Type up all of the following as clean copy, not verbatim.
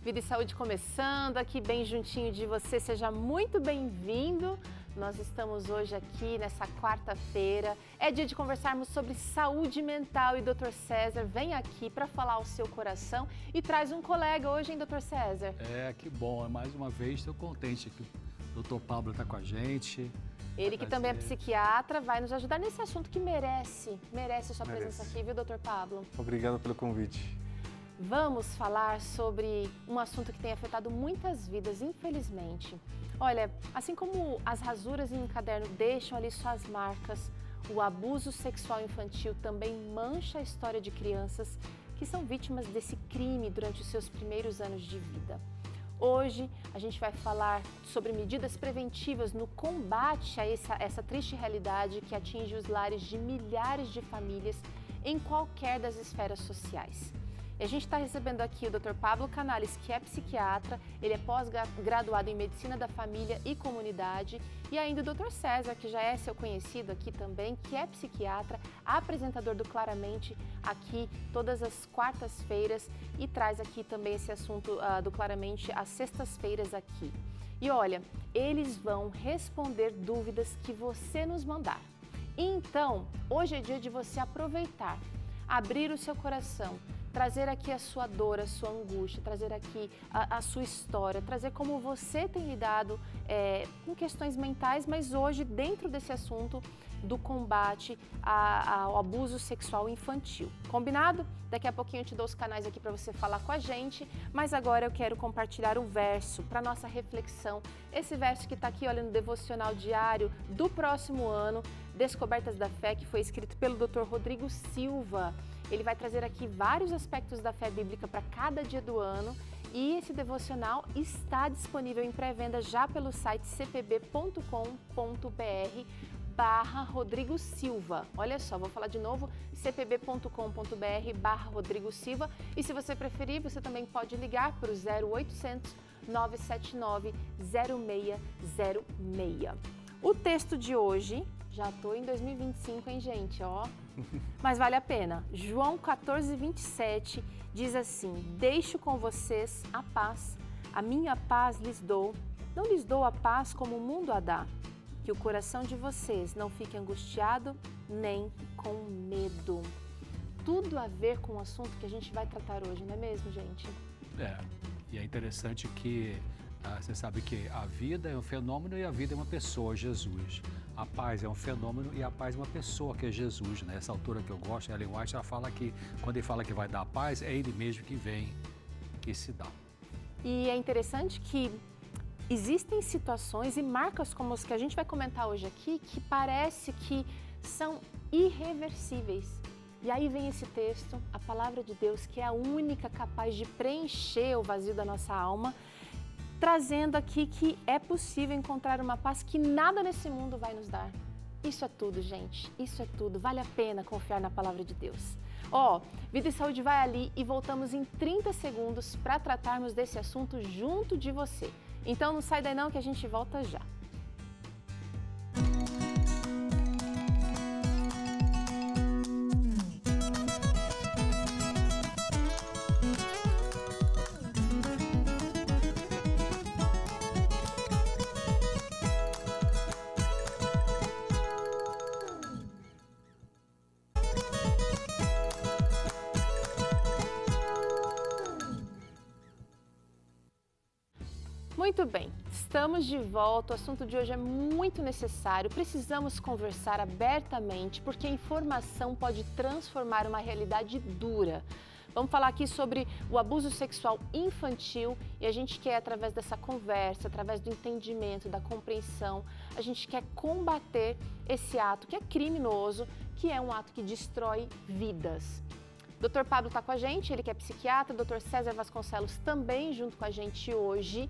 Vida e Saúde começando aqui bem juntinho de você, seja muito bem-vindo. Nós estamos hoje aqui nessa quarta-feira, é dia de conversarmos sobre saúde mental e Dr. César vem aqui para falar ao seu coração e traz um colega hoje, hein, Dr. César? Que bom, mais uma vez estou contente que o Dr. Pablo está com a gente. Ele que também é psiquiatra, vai nos ajudar nesse assunto que merece a sua presença aqui, viu, Dr. Pablo? Obrigado pelo convite. Vamos falar sobre um assunto que tem afetado muitas vidas, infelizmente. Olha, assim como as rasuras em um caderno deixam ali suas marcas, o abuso sexual infantil também mancha a história de crianças que são vítimas desse crime durante os seus primeiros anos de vida. Hoje a gente vai falar sobre medidas preventivas no combate a essa triste realidade que atinge os lares de milhares de famílias em qualquer das esferas sociais. E a gente está recebendo aqui o Dr. Pablo Canales, que é psiquiatra, ele é pós-graduado em Medicina da Família e Comunidade, e ainda o Dr. César, que já é seu conhecido aqui também, que é psiquiatra, apresentador do Claramente aqui todas as quartas-feiras e traz aqui também esse assunto do Claramente às sextas-feiras aqui. E olha, eles vão responder dúvidas que você nos mandar. Então, hoje é dia de você aproveitar, abrir o seu coração, trazer aqui a sua dor, a sua angústia, trazer aqui a sua história, trazer como você tem lidado com questões mentais, mas hoje dentro desse assunto do combate ao abuso sexual infantil. Combinado? Daqui a pouquinho eu te dou os canais aqui para você falar com a gente, mas agora eu quero compartilhar um verso para nossa reflexão. Esse verso que está aqui, olha, no devocional diário do próximo ano, Descobertas da Fé, que foi escrito pelo Dr. Rodrigo Silva. Ele vai trazer aqui vários aspectos da fé bíblica para cada dia do ano e esse devocional está disponível em pré-venda já pelo site cpb.com.br/Rodrigo Silva. Olha só, vou falar de novo, cpb.com.br/Rodrigo Silva. E se você preferir, você também pode ligar para o 0800 979 0606. O texto de hoje, já estou em 2025, hein, gente, ó. Mas vale a pena. João 14:27 diz assim: deixo com vocês a paz, a minha paz lhes dou. Não lhes dou a paz como o mundo a dá. Que o coração de vocês não fique angustiado nem com medo. Tudo a ver com o assunto que a gente vai tratar hoje, não é mesmo, gente? E é interessante que você sabe que a vida é um fenômeno e a vida é uma pessoa, Jesus. A paz é um fenômeno e a paz é uma pessoa, que é Jesus, né? Essa autora que eu gosto, Ellen White, ela fala que quando ele fala que vai dar a paz, é ele mesmo que vem e se dá. E é interessante que existem situações e marcas como as que a gente vai comentar hoje aqui, que parece que são irreversíveis. E aí vem esse texto, a palavra de Deus, que é a única capaz de preencher o vazio da nossa alma, trazendo aqui que é possível encontrar uma paz que nada nesse mundo vai nos dar. Isso é tudo, gente. Isso é tudo. Vale a pena confiar na palavra de Deus. Vida e Saúde vai ali e voltamos em 30 segundos para tratarmos desse assunto junto de você. Então não sai daí não que a gente volta já. Muito bem, estamos de volta, o assunto de hoje é muito necessário, precisamos conversar abertamente porque a informação pode transformar uma realidade dura. Vamos falar aqui sobre o abuso sexual infantil e a gente quer, através dessa conversa, através do entendimento, da compreensão, a gente quer combater esse ato que é criminoso, que é um ato que destrói vidas. Dr. Pablo está com a gente, ele que é psiquiatra, Dr. César Vasconcelos também junto com a gente hoje.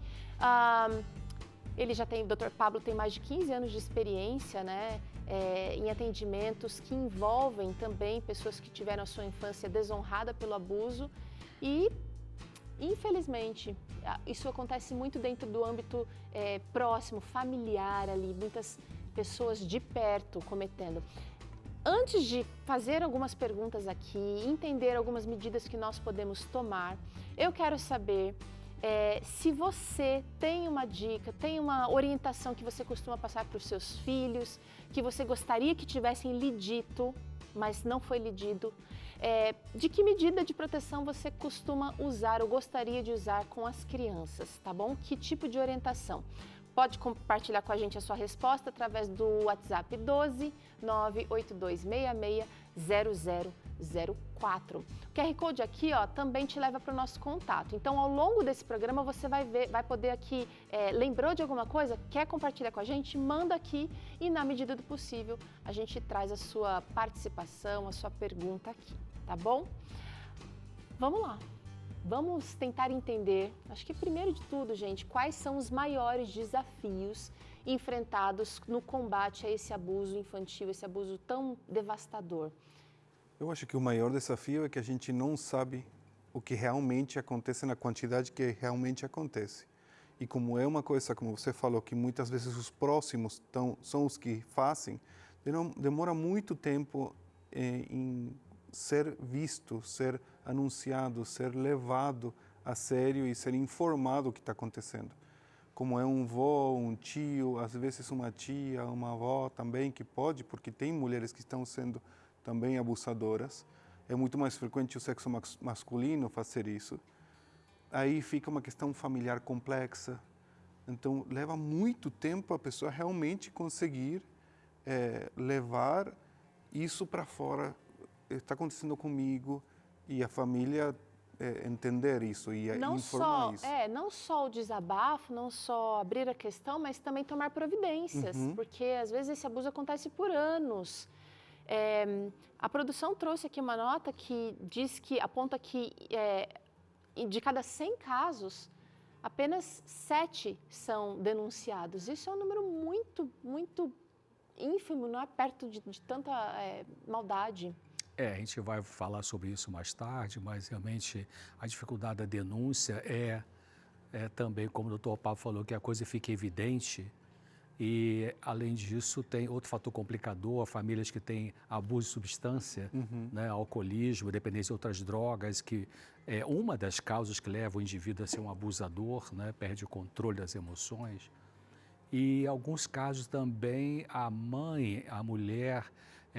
Dr. Pablo tem mais de 15 anos de experiência, né, em atendimentos que envolvem também pessoas que tiveram a sua infância desonrada pelo abuso e, infelizmente, isso acontece muito dentro do âmbito próximo, familiar ali, muitas pessoas de perto cometendo. Antes de fazer algumas perguntas aqui, entender algumas medidas que nós podemos tomar, eu quero saber Se você tem uma dica, tem uma orientação que você costuma passar para os seus filhos, que você gostaria que tivessem lhe dito, mas não foi lhe dito, de que medida de proteção você costuma usar ou gostaria de usar com as crianças, tá bom? Que tipo de orientação? Pode compartilhar com a gente a sua resposta através do WhatsApp 12 98266 0004. O QR Code aqui, ó, também te leva para o nosso contato. Então, ao longo desse programa, você vai poder aqui, lembrou de alguma coisa? Quer compartilhar com a gente? Manda aqui e, na medida do possível, a gente traz a sua participação, a sua pergunta aqui, tá bom? Vamos lá. Vamos tentar entender, acho que primeiro de tudo, gente, quais são os maiores desafios enfrentados no combate a esse abuso infantil, esse abuso tão devastador? Eu acho que o maior desafio é que a gente não sabe o que realmente acontece na quantidade que realmente acontece. E como é uma coisa, como você falou, que muitas vezes os próximos são os que fazem, demora muito tempo em ser visto, ser anunciado, ser levado a sério e ser informado o que está acontecendo. Como é um avô, um tio, às vezes uma tia, uma avó também que pode, porque tem mulheres que estão sendo também abusadoras. É muito mais frequente o sexo masculino fazer isso. Aí fica uma questão familiar complexa. Então, leva muito tempo a pessoa realmente conseguir levar isso para fora. Está acontecendo comigo, e a família entender isso e informar isso. Não só o desabafo, não só abrir a questão, mas também tomar providências, porque às vezes esse abuso acontece por anos. A produção trouxe aqui uma nota que diz que aponta que de cada 100 casos, apenas 7 são denunciados. Isso é um número muito, muito ínfimo, não é perto de tanta maldade. A gente vai falar sobre isso mais tarde, mas realmente a dificuldade da denúncia é também, como o doutor Pablo falou, que a coisa fica evidente. E, além disso, tem outro fator complicador, famílias que têm abuso de substância, né, alcoolismo, dependência de outras drogas, que é uma das causas que leva o indivíduo a ser um abusador, né, perde o controle das emoções. E, em alguns casos também, a mãe, a mulher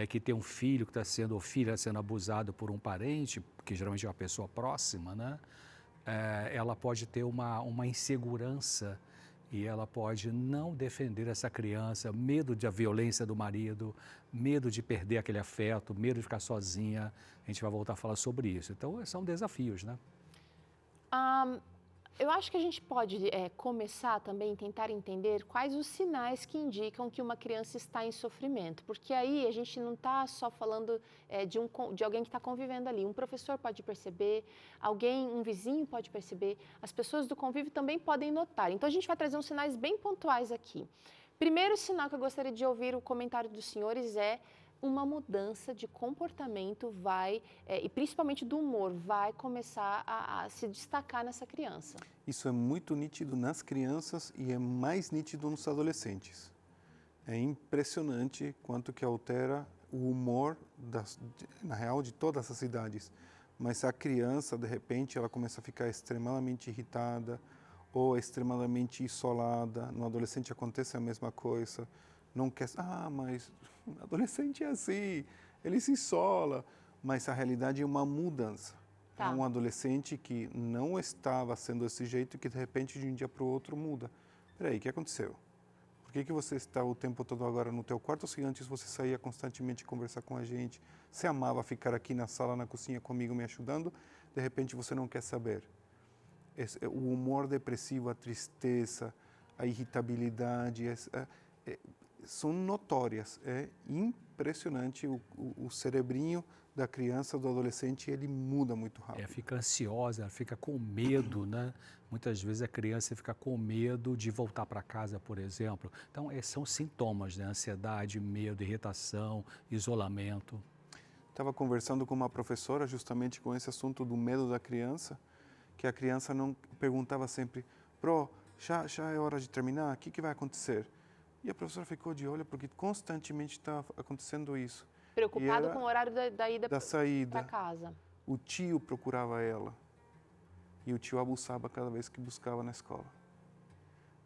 que tem um filho que está sendo, ou filha sendo abusado por um parente, que geralmente é uma pessoa próxima, né, ela pode ter uma insegurança e ela pode não defender essa criança, medo da violência do marido, medo de perder aquele afeto, medo de ficar sozinha. A gente vai voltar a falar sobre isso. Então, são desafios, né? Eu acho que a gente pode começar também a tentar entender quais os sinais que indicam que uma criança está em sofrimento, porque aí a gente não está só falando de alguém que está convivendo ali. Um professor pode perceber, um vizinho pode perceber, as pessoas do convívio também podem notar. Então, a gente vai trazer uns sinais bem pontuais aqui. Primeiro sinal que eu gostaria de ouvir o comentário dos senhores é uma mudança de comportamento e principalmente do humor, vai começar a se destacar nessa criança. Isso é muito nítido nas crianças e é mais nítido nos adolescentes. É impressionante quanto que altera o humor, na real, de todas as idades. Mas a criança, de repente, ela começa a ficar extremamente irritada ou extremamente isolada. No adolescente acontece a mesma coisa. Não quer, mas o adolescente é assim, ele se isola, mas a realidade é uma mudança. Tá. É um adolescente que não estava sendo desse jeito e que de repente de um dia para o outro muda. Peraí, o que aconteceu? Por que você está o tempo todo agora no teu quarto se antes você saía constantemente conversar com a gente? Você amava ficar aqui na sala, na cozinha comigo me ajudando, de repente você não quer saber. O humor depressivo, a tristeza, a irritabilidade, são notórias. É impressionante o cerebrinho da criança, do adolescente, ele muda muito rápido. Fica ansiosa, fica com medo, né? Muitas vezes a criança fica com medo de voltar para casa, por exemplo. Então, são sintomas, né? Ansiedade, medo, irritação, isolamento. Estava conversando com uma professora justamente com esse assunto do medo da criança, que a criança não perguntava sempre, já é hora de terminar? O que vai acontecer? E a professora ficou de olho porque constantemente está acontecendo isso. Preocupado com o horário da ida da saída para casa. O tio procurava ela. e o tio abusava cada vez que buscava na escola.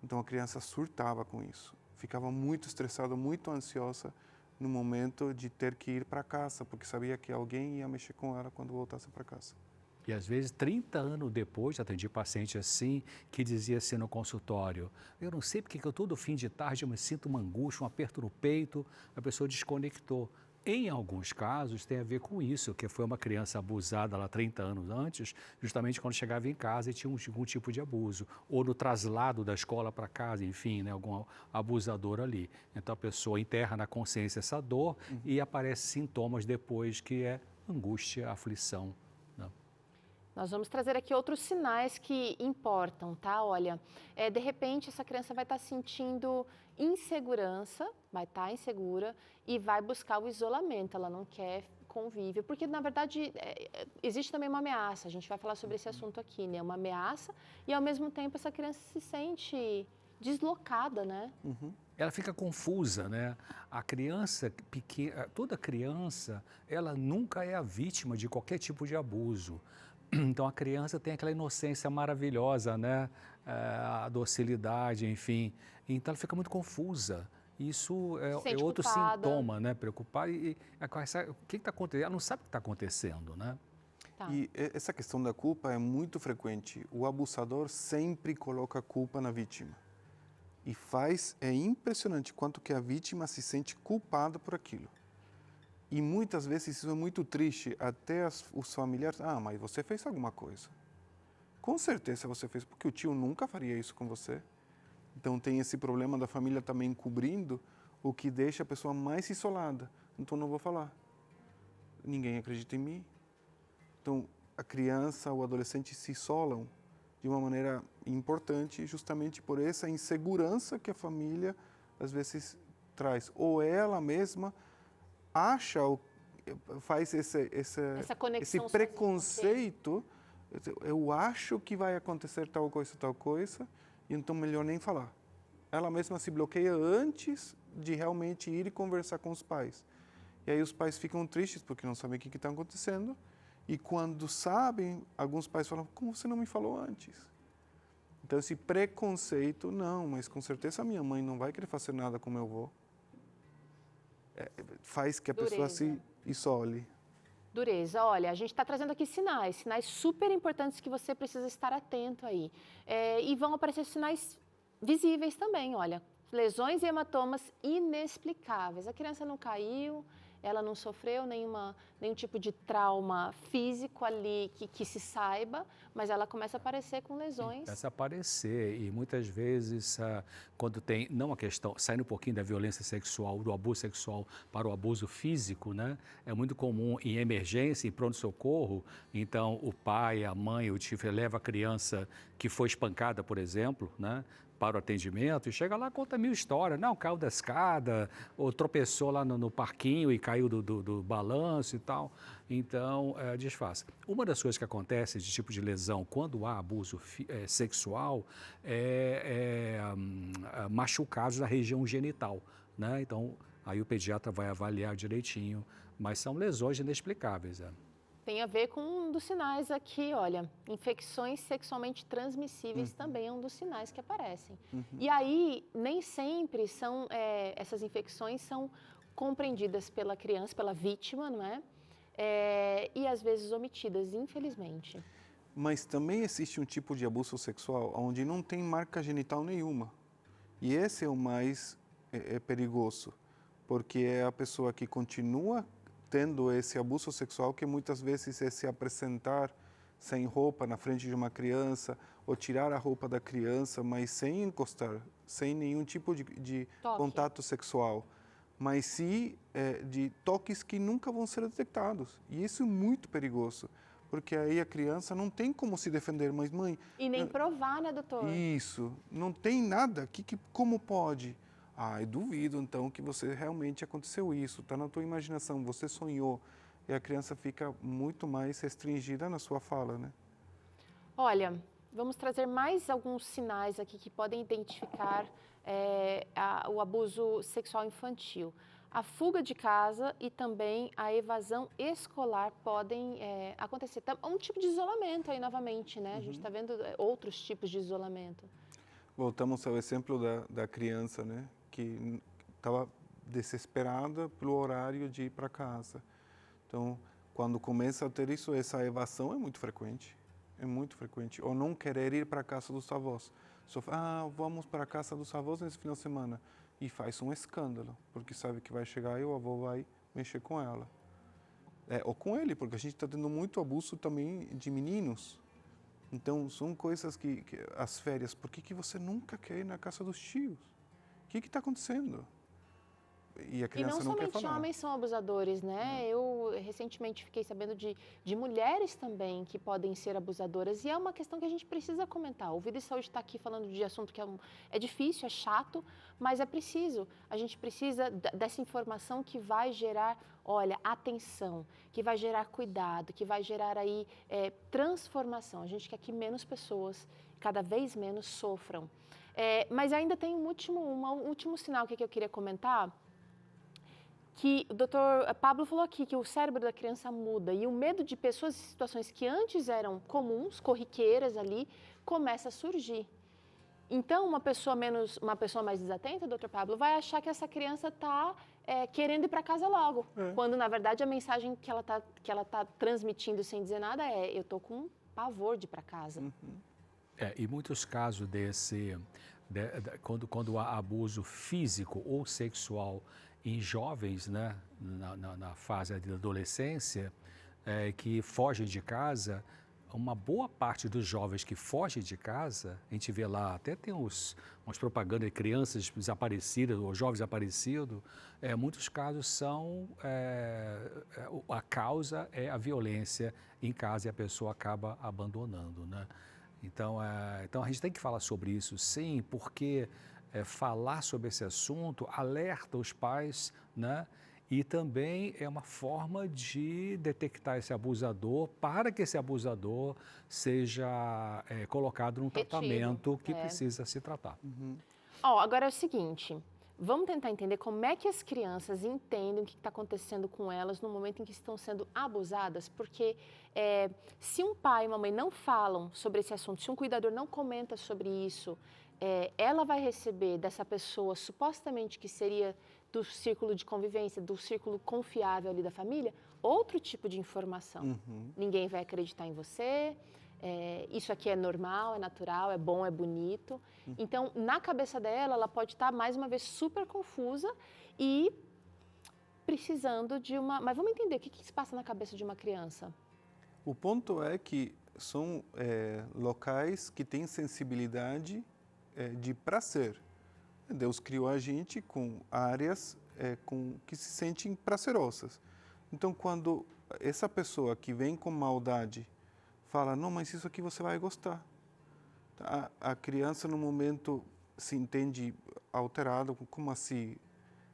Então a criança surtava com isso, ficava muito estressada, muito ansiosa no momento de ter que ir para casa, porque sabia que alguém ia mexer com ela quando voltasse para casa. E às vezes, 30 anos depois, atendi paciente assim, que dizia assim no consultório, eu não sei porque que eu todo fim de tarde eu me sinto uma angústia, um aperto no peito, a pessoa desconectou. Em alguns casos tem a ver com isso, que foi uma criança abusada lá 30 anos antes, justamente quando chegava em casa e tinha algum tipo de abuso, ou no traslado da escola para casa, enfim, né, algum abusador ali. Então a pessoa enterra na consciência essa dor e aparecem sintomas depois, que é angústia, aflição. Nós vamos trazer aqui outros sinais que importam, tá? Olha, de repente essa criança vai estar sentindo insegurança, vai estar insegura e vai buscar o isolamento, ela não quer convívio, porque na verdade existe também uma ameaça, a gente vai falar sobre esse assunto aqui, né? Uma ameaça e ao mesmo tempo essa criança se sente deslocada, né? Ela fica confusa, né? A criança pequena, toda criança, ela nunca é a vítima de qualquer tipo de abuso. Então a criança tem aquela inocência maravilhosa, né? A docilidade, enfim. Então ela fica muito confusa. Isso é outro sintoma, né? Preocupar. E o que está acontecendo? Ela não sabe o que está acontecendo, né? Tá. E essa questão da culpa é muito frequente. O abusador sempre coloca a culpa na vítima. E é impressionante quanto que a vítima se sente culpada por aquilo. E muitas vezes isso é muito triste, até os familiares, mas você fez alguma coisa. Com certeza você fez, porque o tio nunca faria isso com você. Então tem esse problema da família também cobrindo, o que deixa a pessoa mais isolada. Então não vou falar. Ninguém acredita em mim. Então a criança, o adolescente se isolam de uma maneira importante, justamente por essa insegurança que a família às vezes traz. Ou ela mesma faz esse preconceito, eu acho que vai acontecer tal coisa, e então melhor nem falar. Ela mesma se bloqueia antes de realmente ir e conversar com os pais. E aí os pais ficam tristes porque não sabem o que está acontecendo, e quando sabem, alguns pais falam, como você não me falou antes? Então esse preconceito, não, mas com certeza a minha mãe não vai querer fazer nada com meu avô. Faz que a pessoa se isole. Dureza, olha, a gente está trazendo aqui sinais super importantes que você precisa estar atento aí. E vão aparecer sinais visíveis também, olha, lesões e hematomas inexplicáveis. A criança não caiu, ela não sofreu nenhum tipo de trauma físico ali que se saiba, mas ela começa a aparecer com lesões. Começa a aparecer e muitas vezes, quando tem, não a questão, saindo um pouquinho da violência sexual, do abuso sexual para o abuso físico, né? É muito comum em emergência, em pronto-socorro, então o pai, a mãe, o tio leva a criança que foi espancada, por exemplo, né? Para o atendimento e chega lá, conta 1000 histórias. Não, caiu da escada, ou tropeçou lá no parquinho e caiu do balanço e tal. Então, disfarça. Uma das coisas que acontece de tipo de lesão quando há abuso sexual é machucados na região genital, né? Então, aí o pediatra vai avaliar direitinho, mas são lesões inexplicáveis. Tem a ver com um dos sinais aqui, olha, infecções sexualmente transmissíveis também é um dos sinais que aparecem. E aí, nem sempre essas infecções são compreendidas pela criança, pela vítima, não é? E às vezes omitidas, infelizmente. Mas também existe um tipo de abuso sexual onde não tem marca genital nenhuma. E esse é o mais perigoso, porque é a pessoa que continua tendo esse abuso sexual, que muitas vezes é se apresentar sem roupa na frente de uma criança, ou tirar a roupa da criança, mas sem encostar, sem nenhum tipo de contato sexual, mas sim de toques que nunca vão ser detectados. E isso é muito perigoso, porque aí a criança não tem como se defender, mas mãe... E nem provar, né, doutor? Isso, não tem nada, como pode? Eu duvido, então, que você realmente aconteceu isso, está na tua imaginação, você sonhou, e a criança fica muito mais restringida na sua fala, né? Olha, vamos trazer mais alguns sinais aqui que podem identificar o abuso sexual infantil. a fuga de casa e também a evasão escolar podem acontecer. Um tipo de isolamento aí novamente, né? A gente está vendo outros tipos de isolamento. Voltamos ao exemplo da criança, né? Que estava desesperada pelo horário de ir para casa. Então, quando começa a ter isso, essa evasão é muito frequente. É muito frequente. Ou não querer ir para a casa dos avós. Só vamos para a casa dos avós nesse final de semana. E faz um escândalo, porque sabe que vai chegar e o avô vai mexer com ela. Ou com ele, porque a gente está tendo muito abuso também de meninos. Então, são coisas que as férias, por que você nunca quer ir na casa dos tios? O que está acontecendo? E a criança não quer falar. E não somente homens são abusadores, né? Eu recentemente fiquei sabendo de mulheres também que podem ser abusadoras. E é uma questão que a gente precisa comentar. O Vida e Saúde está aqui falando de assunto que é difícil, é chato, mas é preciso. A gente precisa dessa informação que vai gerar, olha, atenção, que vai gerar cuidado, que vai gerar aí transformação. A gente quer que menos pessoas, cada vez menos, sofram. Mas ainda tem um último sinal que eu queria comentar, que o doutor Pablo falou aqui, que o cérebro da criança muda e o medo de pessoas e situações que antes eram comuns, corriqueiras ali, começa a surgir. Então, uma pessoa mais desatenta, doutor Pablo, vai achar que essa criança está querendo ir para casa logo, quando, na verdade, a mensagem que ela tá transmitindo sem dizer nada eu estou com pavor de ir para casa. E muitos casos quando há abuso físico ou sexual em jovens, né, na fase da adolescência, que fogem de casa, uma boa parte dos jovens que fogem de casa, a gente vê lá, até tem umas propagandas de crianças desaparecidas ou jovens desaparecidos, muitos casos são, a causa é a violência em casa e a pessoa acaba abandonando, né? Então a gente tem que falar sobre isso, sim, porque falar sobre esse assunto alerta os pais, né? E também é uma forma de detectar esse abusador para que esse abusador seja colocado num tratamento que precisa se tratar. Agora é o seguinte, vamos tentar entender como é que as crianças entendem o que está acontecendo com elas no momento em que estão sendo abusadas, porque se um pai e uma mãe não falam sobre esse assunto, se um cuidador não comenta sobre isso, ela vai receber dessa pessoa, supostamente que seria do círculo de convivência, do círculo confiável ali da família, outro tipo de informação. Ninguém vai acreditar em você, isso aqui é normal, é natural, é bom, é bonito. Então, na cabeça dela, ela pode estar, mais uma vez, super confusa e precisando de uma... Mas vamos entender o que se passa na cabeça de uma criança. O ponto é que são locais que têm sensibilidade de prazer. Deus criou a gente com áreas que se sentem prazerosas. Então, quando essa pessoa que vem com maldade fala, não, mas isso aqui você vai gostar. A criança, no momento, se entende alterada, como assim?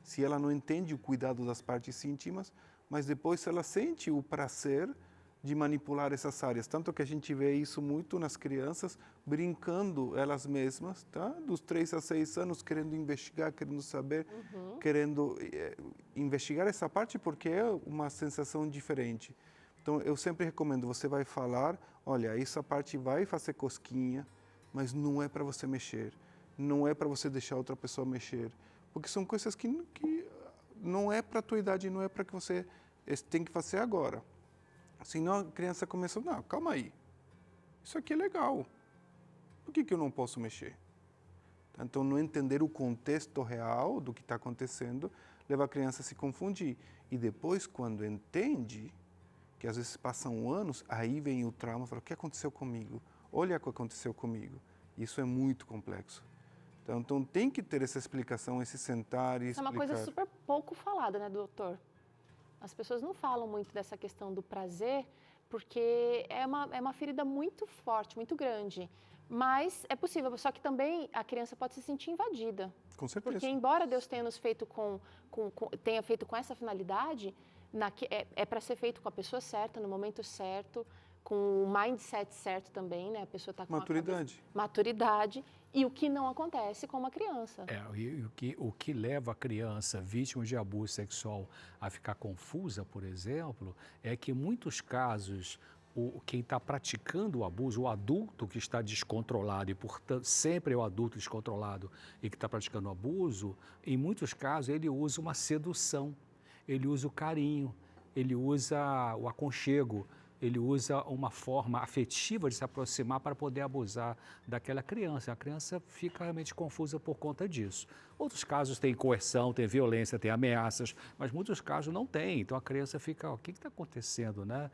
Se ela não entende o cuidado das partes íntimas, mas depois ela sente o prazer de manipular essas áreas. Tanto que a gente vê isso muito nas crianças, brincando elas mesmas, tá? Dos 3 a 6 anos, querendo investigar, querendo saber, querendo investigar essa parte, porque é uma sensação diferente. Então, eu sempre recomendo, você vai falar, olha, essa parte vai fazer cosquinha, mas não é para você mexer, não é para você deixar outra pessoa mexer, porque são coisas que não é para a tua idade, não é para que você tem que fazer agora. Senão a criança começa, não, calma aí, isso aqui é legal, por que eu não posso mexer? Então, não entender o contexto real do que está acontecendo leva a criança a se confundir. E depois, quando entende, que às vezes passam anos, aí vem o trauma, fala, o que aconteceu comigo? Olha o que aconteceu comigo. Isso é muito complexo. Então tem que ter essa explicação, esse sentar e explicar. É uma coisa super pouco falada, né, doutor? As pessoas não falam muito dessa questão do prazer, porque é uma ferida muito forte, muito grande. Mas é possível, só que também a criança pode se sentir invadida. Com certeza. Porque embora Deus tenha nos feito tenha feito com essa finalidade, é para ser feito com a pessoa certa, no momento certo, com o mindset certo também, né? A pessoa está com Maturidade. Maturidade, e o que não acontece com uma criança. E o que leva a criança vítima de abuso sexual a ficar confusa, por exemplo, é que em muitos casos quem está praticando o abuso, o adulto que está descontrolado e, portanto, sempre é o adulto descontrolado e que está praticando o abuso, em muitos casos ele usa uma sedução, ele usa o carinho, ele usa o aconchego, ele usa uma forma afetiva de se aproximar para poder abusar daquela criança. A criança fica realmente confusa por conta disso. Outros casos tem coerção, tem violência, tem ameaças, mas muitos casos não tem. Então a criança fica, o que está acontecendo, né?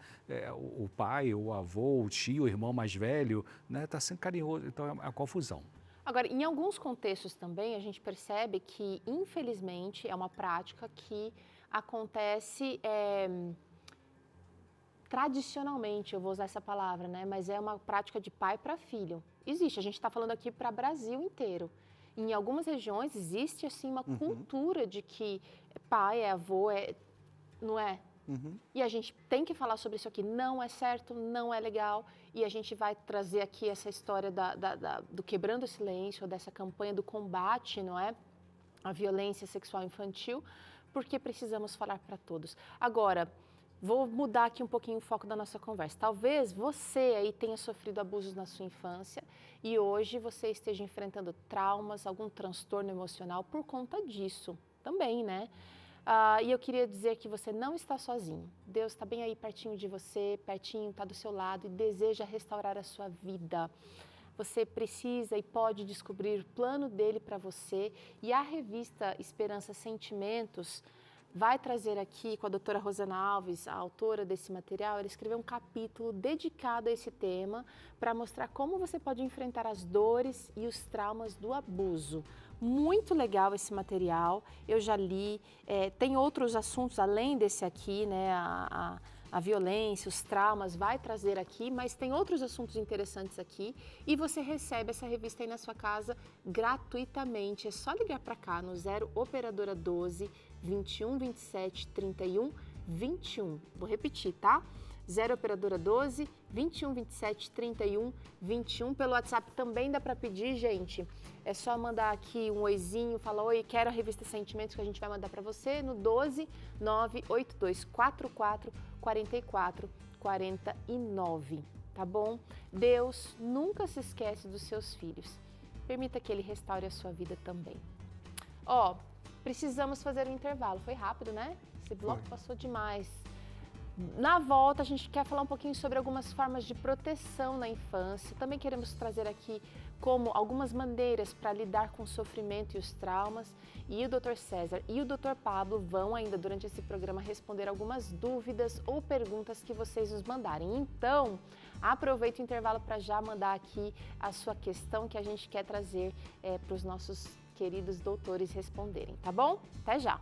O pai, o avô, o tio, o irmão mais velho, né? Está sendo carinhoso, então é uma confusão. Agora, em alguns contextos também, a gente percebe que, infelizmente, é uma prática que acontece... tradicionalmente, eu vou usar essa palavra, né? Mas é uma prática de pai para filho. Existe, a gente está falando aqui para o Brasil inteiro. Em algumas regiões existe, assim, uma cultura de que pai é avô, não é? E a gente tem que falar sobre isso aqui. Não é certo, não é legal. E a gente vai trazer aqui essa história do Quebrando o Silêncio, dessa campanha do combate, não é? A violência sexual infantil, porque precisamos falar para todos. Agora, vou mudar aqui um pouquinho o foco da nossa conversa. Talvez você aí tenha sofrido abusos na sua infância e hoje você esteja enfrentando traumas, algum transtorno emocional por conta disso também, né? E eu queria dizer que você não está sozinho. Deus está bem aí pertinho de você, pertinho, está do seu lado e deseja restaurar a sua vida. Você precisa e pode descobrir o plano dele para você e a revista Esperança Sentimentos vai trazer aqui com a doutora Rosana Alves, a autora desse material, ela escreveu um capítulo dedicado a esse tema para mostrar como você pode enfrentar as dores e os traumas do abuso. Muito legal esse material, eu já li, tem outros assuntos além desse aqui, né, a violência, os traumas, vai trazer aqui, mas tem outros assuntos interessantes aqui e você recebe essa revista aí na sua casa gratuitamente. É só ligar para cá no 0 Operadora 12 21 27 31 21. Vou repetir, tá? 0 Operadora 12 21 27 31 21. Pelo WhatsApp também dá para pedir, gente. É só mandar aqui um oizinho, fala: oi, quero a revista Sentimentos, que a gente vai mandar para você no 12 982 44 44 49, tá bom? Deus nunca se esquece dos seus filhos. Permita que Ele restaure a sua vida também. Precisamos fazer um intervalo. Foi rápido, né? Esse bloco passou demais. Na volta, a gente quer falar um pouquinho sobre algumas formas de proteção na infância. Também queremos trazer aqui como algumas maneiras para lidar com o sofrimento e os traumas. E o Dr. César e o Dr. Pablo vão ainda durante esse programa responder algumas dúvidas ou perguntas que vocês nos mandarem. Então, aproveite o intervalo para já mandar aqui a sua questão que a gente quer trazer para os nossos queridos doutores responderem, tá bom? Até já!